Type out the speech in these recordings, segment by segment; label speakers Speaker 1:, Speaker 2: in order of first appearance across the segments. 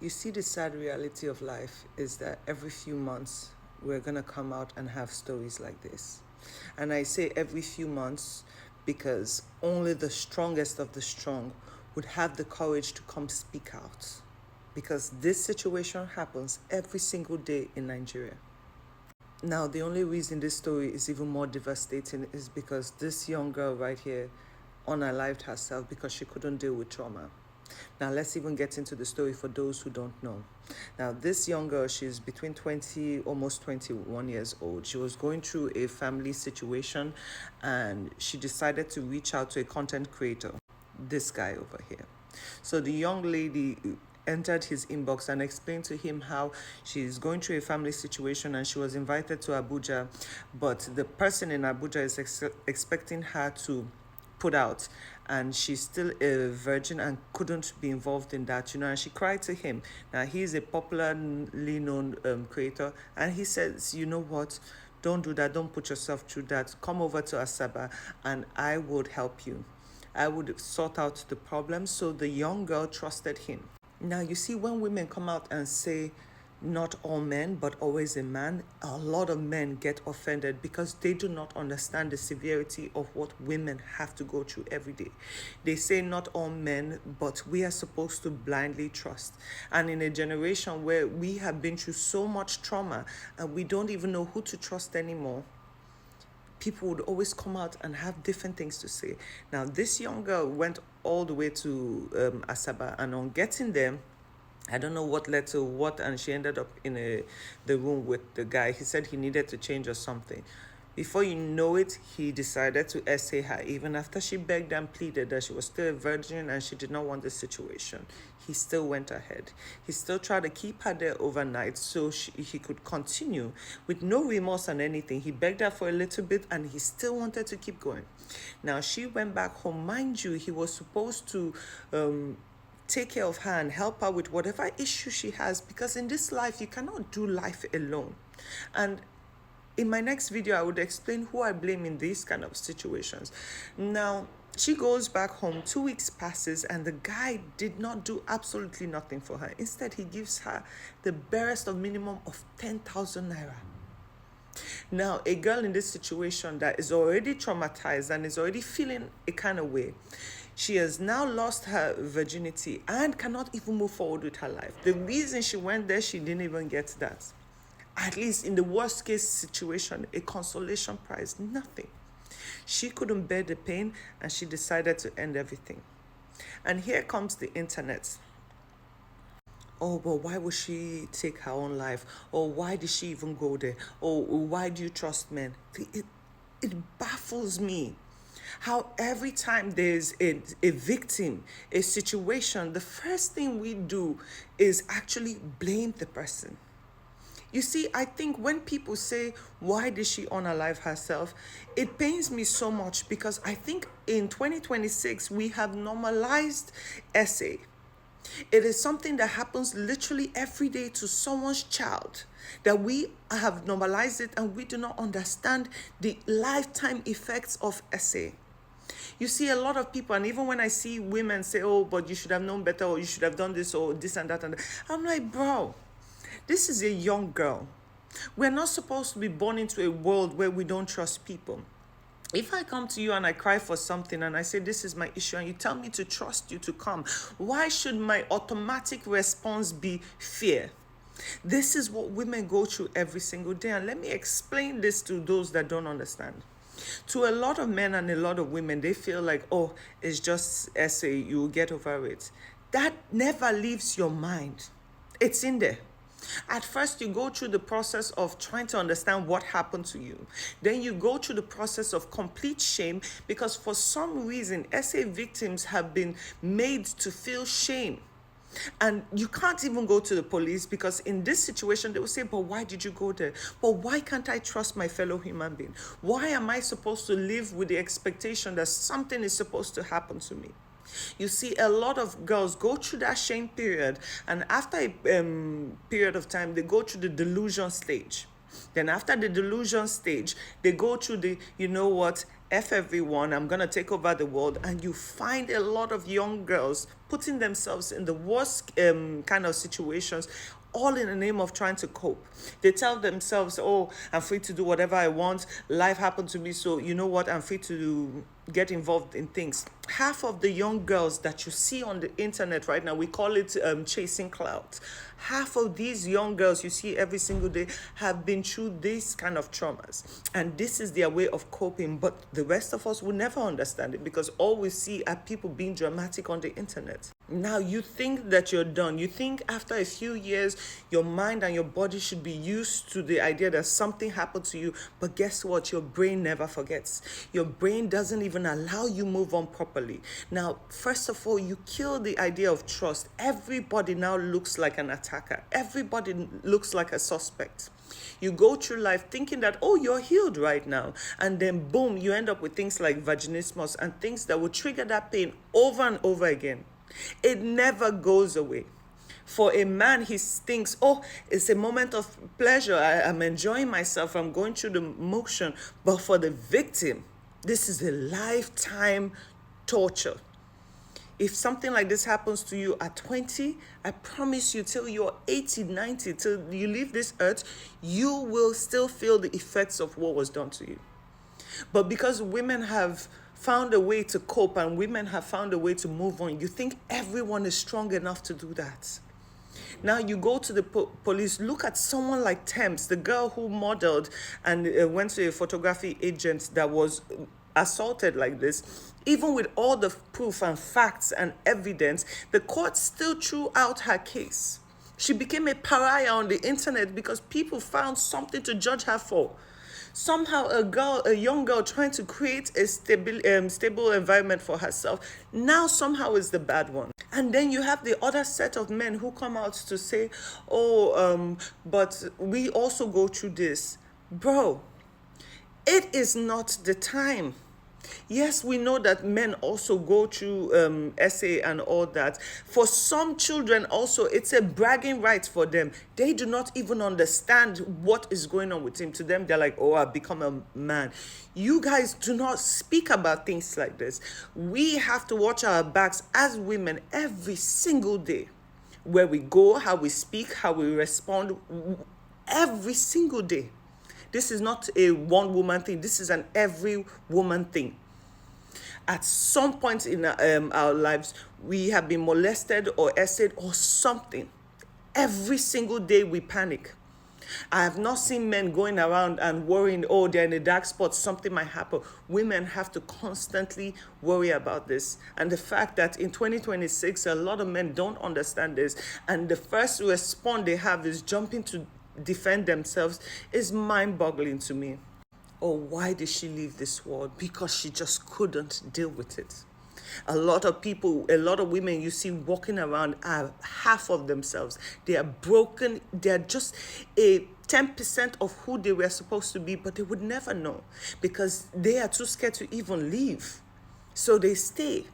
Speaker 1: You see, the sad reality of life is that every few months we're going to come out and have stories like this. And I say every few months because only the strongest of the strong would have the courage to come speak out. Because this situation happens every single day in Nigeria. Now, the only reason this story is even more devastating is because this young girl right here unalived herself because she couldn't deal with trauma. Now, let's even get into the story for those who don't know. Now, this young girl, she's between 20, almost 21 years old. She was going through a family situation and she decided to reach out to a content creator, this guy over here. So the young lady entered his inbox and explained to him how she's going through a family situation and she was invited to Abuja, but the person in Abuja is expecting her to put out, and she's still a virgin and couldn't be involved in that, and she cried to him. Now, he's a popularly known creator, and he says, you know what, don't do that, don't put yourself through that, come over to Asaba and I would help you. I would sort out the problem. So the young girl trusted him. Now, you see, when women come out and say, not all men, but always a man, a lot of men get offended because they do not understand the severity of what women have to go through every day. They say not all men, but we are supposed to blindly trust. And in a generation where we have been through so much trauma and we don't even know who to trust anymore, people would always come out and have different things to say. Now, this young girl went all the way to Asaba, and on getting there, I don't know what led to what, and she ended up in the room with the guy. He said he needed to change or something. Before you know it, he decided to essay her, even after she begged and pleaded that she was still a virgin and she did not want the situation. He still went ahead. He still tried to keep her there overnight so he could continue with no remorse and anything. He begged her for a little bit and he still wanted to keep going. Now, she went back home. Mind you, he was supposed to take care of her and help her with whatever issue she has, because in this life you cannot do life alone. And in my next video I would explain who I blame in these kind of situations. Now, she goes back home, 2 weeks passes, and the guy did not do absolutely nothing for her. Instead, he gives her the barest of minimum of 10,000 naira. Now, a girl in this situation that is already traumatized and is already feeling a kind of way, she has now lost her virginity and cannot even move forward with her life. The reason she went there, she didn't even get that. At least in the worst case situation, a consolation prize, nothing. She couldn't bear the pain and she decided to end everything. And here comes the internet. Oh, but why would she take her own life? Or why did she even go there? Or why do you trust men? It baffles me how every time there's a victim, a situation, the first thing we do is actually blame the person. You see, I think when people say, why did she unalive herself? It pains me so much because I think in 2026, we have normalized essay. It is something that happens literally every day to someone's child, that we have normalized it and we do not understand the lifetime effects of essay. You see a lot of people, and even when I see women say, oh, but you should have known better, or you should have done this, or this and that, I'm like, bro, this is a young girl. We're not supposed to be born into a world where we don't trust people. If I come to you and I cry for something and I say, this is my issue, and you tell me to trust you to come, why should my automatic response be fear? This is what women go through every single day. And let me explain this to those that don't understand. To a lot of men and a lot of women, they feel like, oh, it's just essay, you'll get over it. That never leaves your mind. It's in there. At first, you go through the process of trying to understand what happened to you. Then you go through the process of complete shame because for some reason, essay victims have been made to feel shame. And you can't even go to the police because in this situation, they will say, but why did you go there? But why can't I trust my fellow human being? Why am I supposed to live with the expectation that something is supposed to happen to me? You see, a lot of girls go through that shame period, and after a period of time, they go through the delusion stage. Then after the delusion stage, they go through the, you know what, F everyone, I'm going to take over the world. And you find a lot of young girls putting themselves in the worst kind of situations, all in the name of trying to cope. They tell themselves, oh, I'm free to do whatever I want. Life happened to me, so you know what? I'm free to get involved in things. Half of the young girls that you see on the internet right now, we call it chasing clout. Half of these young girls you see every single day have been through this kind of traumas. And this is their way of coping. But the rest of us will never understand it because all we see are people being dramatic on the internet. Now you think that you're done. You think after a few years, your mind and your body should be used to the idea that something happened to you. But guess what? Your brain never forgets. Your brain doesn't even allow you move on properly. Now, first of all, you kill the idea of trust. Everybody now looks like an attacker. Everybody looks like a suspect. You go through life thinking that, oh, you're healed right now. And then boom, you end up with things like vaginismus and things that will trigger that pain over and over again. It never goes away. For a man, he thinks, oh, it's a moment of pleasure. I'm enjoying myself. I'm going through the motion. But for the victim, this is a lifetime torture. If something like this happens to you at 20, I promise you till you're 80, 90, till you leave this earth, you will still feel the effects of what was done to you. But because women have found a way to cope and women have found a way to move on, you think everyone is strong enough to do that. Now you go to the police, look at someone like Thames, the girl who modeled and went to a photography agent that was assaulted like this. Even with all the proof and facts and evidence, the court still threw out her case. She became a pariah on the internet because people found something to judge her for. Somehow a young girl trying to create a stable environment for herself, now somehow is the bad one. And then you have the other set of men who come out to say, oh, but we also go through this. Bro, it is not the time. Yes, we know that men also go through SA and all that. For some children also, it's a bragging right for them. They do not even understand what is going on with him. To them, they're like, oh, I've become a man. You guys do not speak about things like this. We have to watch our backs as women every single day. Where we go, how we speak, how we respond, every single day. This is not a one-woman thing. This is an every-woman thing. At some point in our lives, we have been molested or essayed or something. Every single day we panic. I have not seen men going around and worrying, oh, they're in a dark spot, something might happen. Women have to constantly worry about this. And the fact that in 2026, a lot of men don't understand this. And the first response they have is jumping to defend themselves is mind-boggling to me. Oh, why did she leave this world? Because she just couldn't deal with it. A lot of people, a lot of women you see walking around are half of themselves. They are broken. They are just a 10% of who they were supposed to be, but they would never know because they are too scared to even leave. So they stay.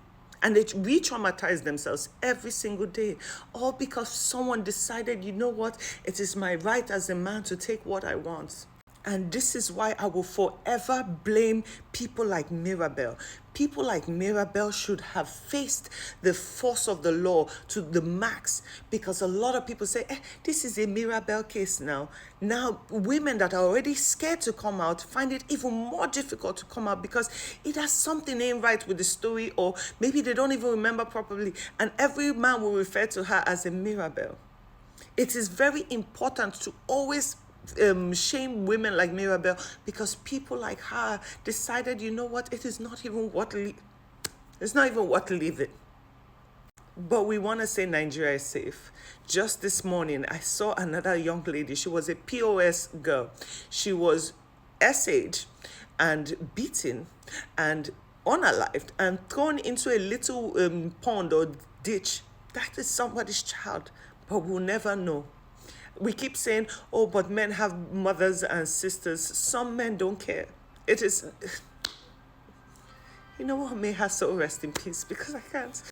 Speaker 1: And they re-traumatize themselves every single day, all because someone decided, you know what, it is my right as a man to take what I want. And this is why I will forever blame people like Mirabel. People like Mirabel should have faced the force of the law to the max, because a lot of people say, this is a Mirabel case now. Now, women that are already scared to come out find it even more difficult to come out because either something ain't right with the story or maybe they don't even remember properly. And every man will refer to her as a Mirabel. It is very important to always shame women like Mirabel because people like her decided, you know what, it is not even worth living. But we want to say Nigeria is safe. Just this morning, I saw another young lady. She was a POS girl. She was essayed and beaten and unalived and thrown into a little pond or ditch. That is somebody's child, but we'll never know. We keep saying, oh, but men have mothers and sisters. Some men don't care. It is, you know what, may her soul rest in peace because I can't.